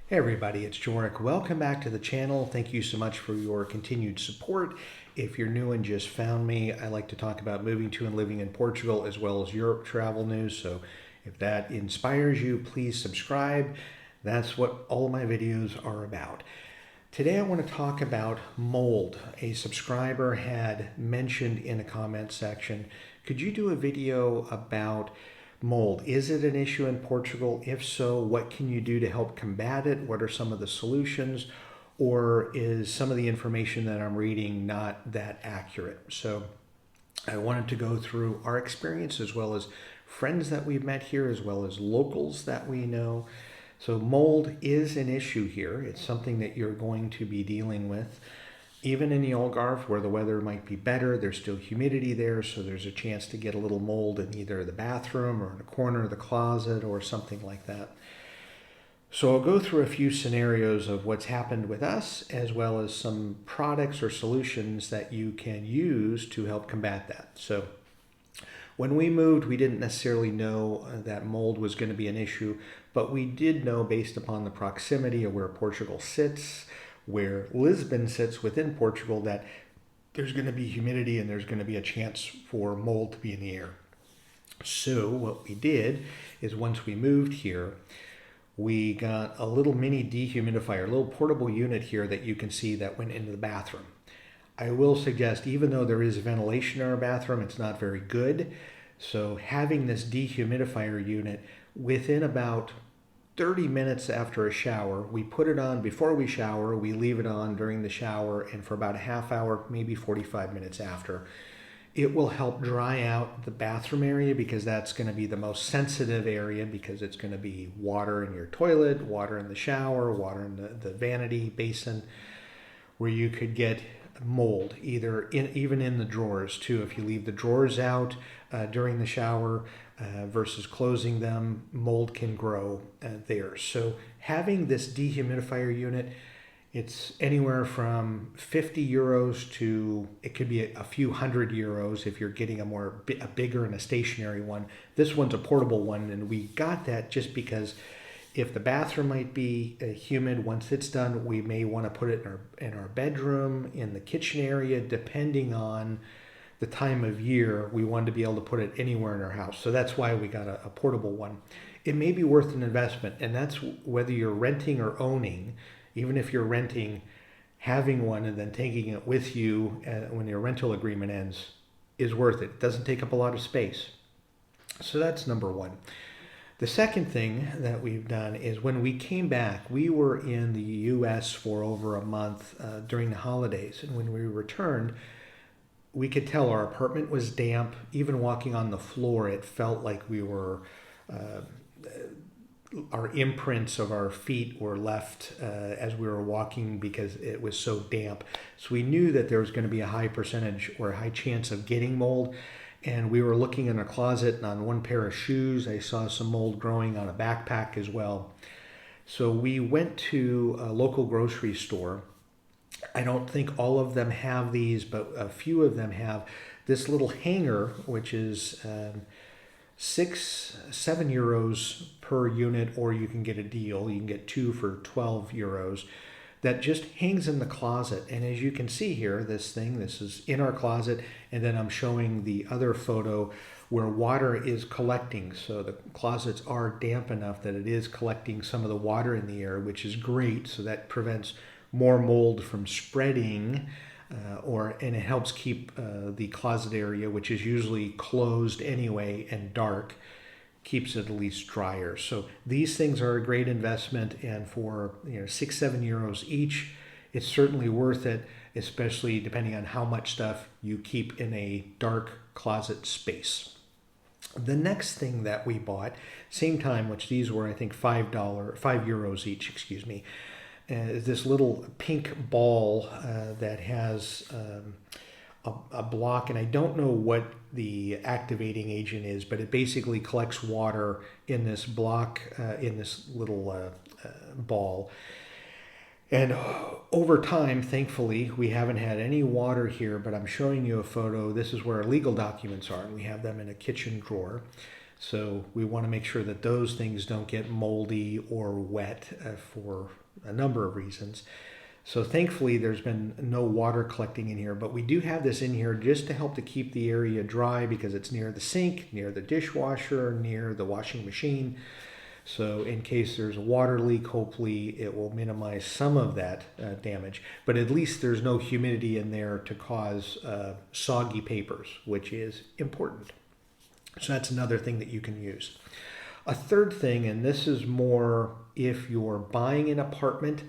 Hey everybody, it's Jorik. Welcome back to the channel. Thank you so much for your continued support. If you're new and just found me, I like to talk about moving to and living in Portugal as well as Europe travel news. So if that inspires you, please subscribe. That's what all of my videos are about. Today I want to talk about mold. A subscriber had mentioned in a comment section, could you do a video about mold? Is it an issue in Portugal? If so, what can you do to help combat it? What are some of the solutions? Or is some of the information that I'm reading not that accurate? So I wanted to go through our experience as well as friends that we've met here, as well as locals that we know. So mold is an issue here. It's something that you're going to be dealing with. Even in the Algarve, where the weather might be better, there's still humidity there, so there's a chance to get a little mold in either the bathroom or in a corner of the closet or something like that. So I'll go through a few scenarios of what's happened with us, as well as some products or solutions that you can use to help combat that. So when we moved, we didn't necessarily know that mold was going to be an issue, but we did know based upon the proximity of where Portugal sits, where Lisbon sits within Portugal, that there's going to be humidity and there's going to be a chance for mold to be in the air. So what we did is once we moved here, we got a little mini dehumidifier, a little portable unit here that you can see that went into the bathroom. I will suggest, even though there is ventilation in our bathroom, it's not very good. So having this dehumidifier unit within about 30 minutes after a shower, we put it on before we shower, we leave it on during the shower, and for about a half hour, maybe 45 minutes after, it will help dry out the bathroom area, because that's going to be the most sensitive area, because it's going to be water in your toilet, water in the shower, water in the vanity basin, where you could get mold, even in the drawers too. If you leave the drawers out during the shower versus closing them, mold can grow there. So having this dehumidifier unit, it's anywhere from 50 euros to, it could be a few hundred euros if you're getting a bigger and a stationary one. This one's a portable one, and we got that just because if the bathroom might be humid, once it's done, we may want to put it in our bedroom, in the kitchen area, depending on the time of year. We wanted to be able to put it anywhere in our house. So that's why we got a portable one. It may be worth an investment, and that's whether you're renting or owning. Even if you're renting, having one and then taking it with you when your rental agreement ends is worth it. It doesn't take up a lot of space. So that's number one. The second thing that we've done is when we came back, we were in the US for over a month during the holidays. And when we returned, we could tell our apartment was damp. Even walking on the floor, it felt like we were, our imprints of our feet were left as we were walking because it was so damp. So we knew that there was going to be a high percentage or a high chance of getting mold. And we were looking in a closet, and on one pair of shoes, I saw some mold growing on a backpack as well. So we went to a local grocery store. I don't think all of them have these, but a few of them have this little hanger, which is 7 euros per unit, or you can get a deal. You can get 2 for 12 euros. That just hangs in the closet. And as you can see here, this is in our closet, and then I'm showing the other photo where water is collecting. So the closets are damp enough that it is collecting some of the water in the air, which is great. So that prevents more mold from spreading, and it helps keep the closet area, which is usually closed anyway and dark, keeps it at least drier. So these things are a great investment, and for 6-7 euros each, it's certainly worth it, especially depending on how much stuff you keep in a dark closet space. The next thing that we bought, same time, which these were I think €5 each, excuse me, is this little pink ball that has a block, and I don't know what the activating agent is, but it basically collects water in this block, in this little ball. And over time, thankfully, we haven't had any water here, but I'm showing you a photo. This is where our legal documents are, and we have them in a kitchen drawer. So we want to make sure that those things don't get moldy or wet for a number of reasons. So thankfully there's been no water collecting in here, but we do have this in here just to help to keep the area dry because it's near the sink, near the dishwasher, near the washing machine. So in case there's a water leak, hopefully it will minimize some of that damage. But at least there's no humidity in there to cause soggy papers, which is important. So that's another thing that you can use. A third thing, and this is more if you're buying an apartment,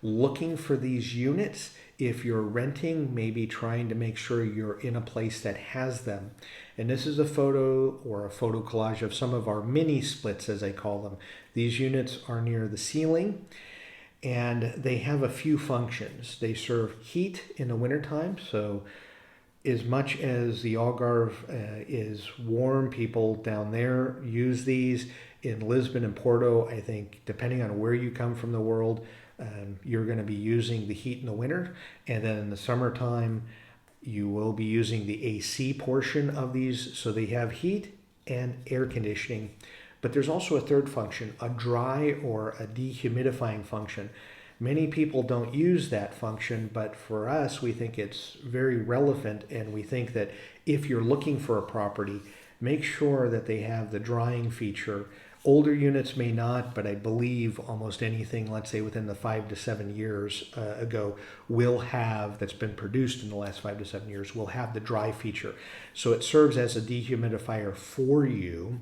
looking for these units. If you're renting, maybe trying to make sure you're in a place that has them. And this is a photo or a photo collage of some of our mini splits, as I call them. These units are near the ceiling and they have a few functions. They serve heat in the wintertime. So as much as the Algarve is warm, people down there use these. In Lisbon and Porto, I think, depending on where you come from the world, you're going to be using the heat in the winter. And then in the summertime, you will be using the AC portion of these. So they have heat and air conditioning. But there's also a third function, a dry or a dehumidifying function. Many people don't use that function, but for us, we think it's very relevant. And we think that if you're looking for a property, make sure that they have the drying feature. Older units may not, but I believe almost anything, let's say within the 5 to 7 years ago, will have, that's been produced in the last 5 to 7 years, will have the dry feature. So it serves as a dehumidifier for you.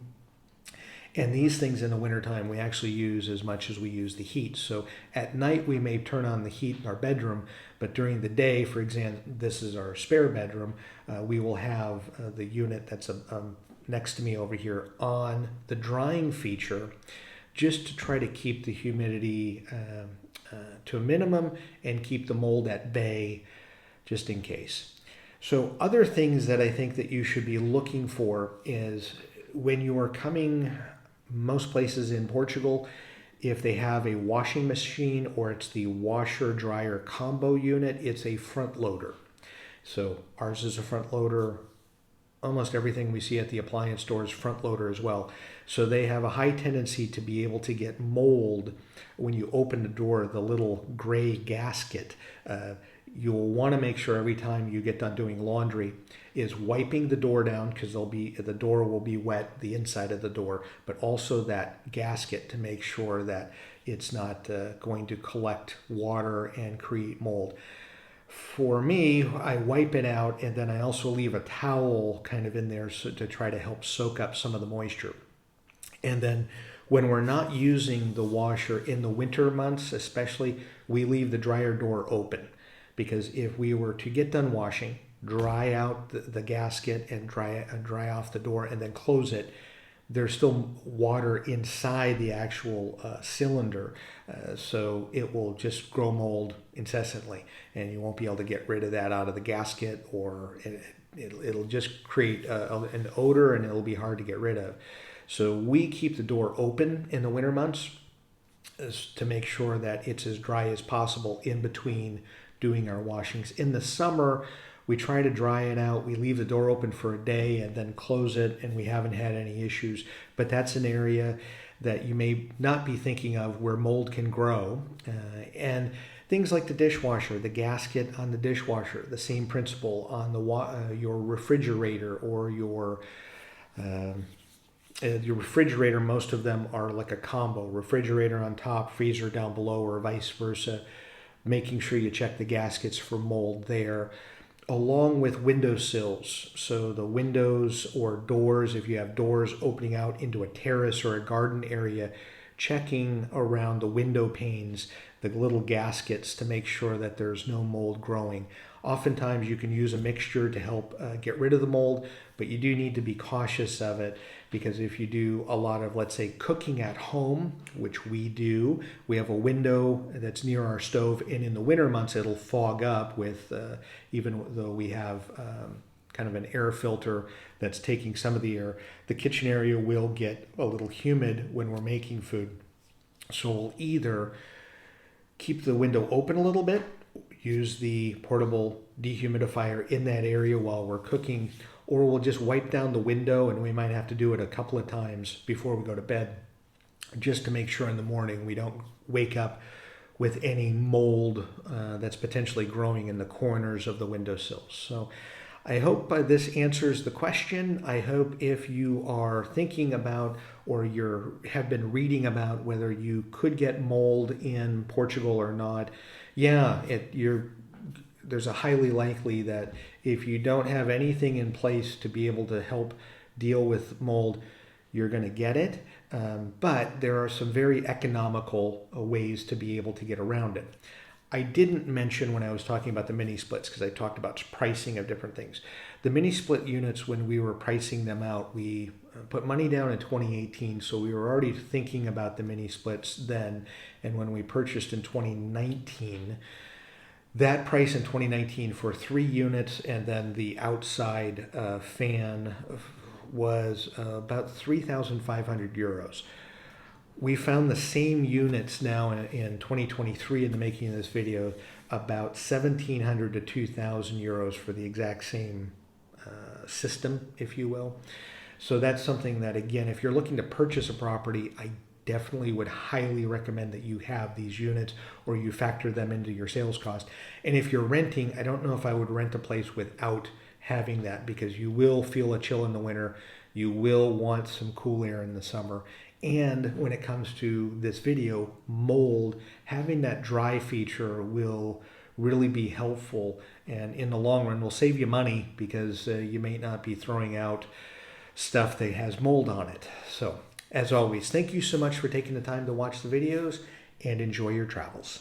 And these things in the wintertime we actually use as much as we use the heat. So at night we may turn on the heat in our bedroom, but during the day, for example, this is our spare bedroom, we will have the unit that's next to me over here on the drying feature, just to try to keep the humidity to a minimum and keep the mold at bay, just in case. So other things that I think that you should be looking for is when you are coming, most places in Portugal, if they have a washing machine or it's the washer dryer combo unit, it's a front loader. So ours is a front loader. Almost everything we see at the appliance stores front loader as well. So they have a high tendency to be able to get mold when you open the door, the little gray gasket. You'll want to make sure every time you get done doing laundry is wiping the door down, because the door will be wet, the inside of the door, but also that gasket to make sure that it's not going to collect water and create mold. For me, I wipe it out and then I also leave a towel kind of in there to try to help soak up some of the moisture. And then when we're not using the washer in the winter months, especially, we leave the dryer door open, because if we were to get done washing, dry out the gasket and dry off the door and then close it, there's still water inside the actual cylinder, so it will just grow mold incessantly, and you won't be able to get rid of that out of the gasket, or it'll just create an odor and it'll be hard to get rid of. So we keep the door open in the winter months to make sure that it's as dry as possible in between doing our washings. In the summer, we try to dry it out. We leave the door open for a day and then close it, and we haven't had any issues. But that's an area that you may not be thinking of where mold can grow. And things like the dishwasher, the gasket on the dishwasher, the same principle on your refrigerator or your refrigerator. Most of them are like a combo, refrigerator on top, freezer down below, or vice versa. Making sure you check the gaskets for mold there, along with windowsills. So the windows or doors, if you have doors opening out into a terrace or a garden area, checking around the window panes, the little gaskets, to make sure that there's no mold growing. Oftentimes you can use a mixture to help get rid of the mold, but you do need to be cautious of it, because if you do a lot of, let's say, cooking at home, which we do, we have a window that's near our stove, and in the winter months it'll fog up with, even though we have kind of an air filter that's taking some of the air, the kitchen area will get a little humid when we're making food. So we'll either keep the window open a little bit, use the portable dehumidifier in that area while we're cooking, or we'll just wipe down the window, and we might have to do it a couple of times before we go to bed, just to make sure in the morning we don't wake up with any mold that's potentially growing in the corners of the windowsills. So I hope this answers the question. I hope if you are thinking about or have been reading about whether you could get mold in Portugal or not, yeah, there's a highly likely that if you don't have anything in place to be able to help deal with mold, you're going to get it. But there are some very economical ways to be able to get around it. I didn't mention when I was talking about the mini splits, because I talked about pricing of different things. The mini split units, when we were pricing them out, we put money down in 2018, so we were already thinking about the mini splits then. And when we purchased in 2019, that price in 2019 for 3 units and then the outside fan was about 3,500 euros. We found the same units now in 2023 in the making of this video, about 1,700 to 2,000 euros for the exact same system, if you will. So that's something that, again, if you're looking to purchase a property, I definitely would highly recommend that you have these units or you factor them into your sales cost. And if you're renting, I don't know if I would rent a place without having that, because you will feel a chill in the winter. You will want some cool air in the summer. And when it comes to this video, mold, having that dry feature will really be helpful, and in the long run will save you money, because you may not be throwing out stuff that has mold on it. So as always, thank you so much for taking the time to watch the videos, and enjoy your travels.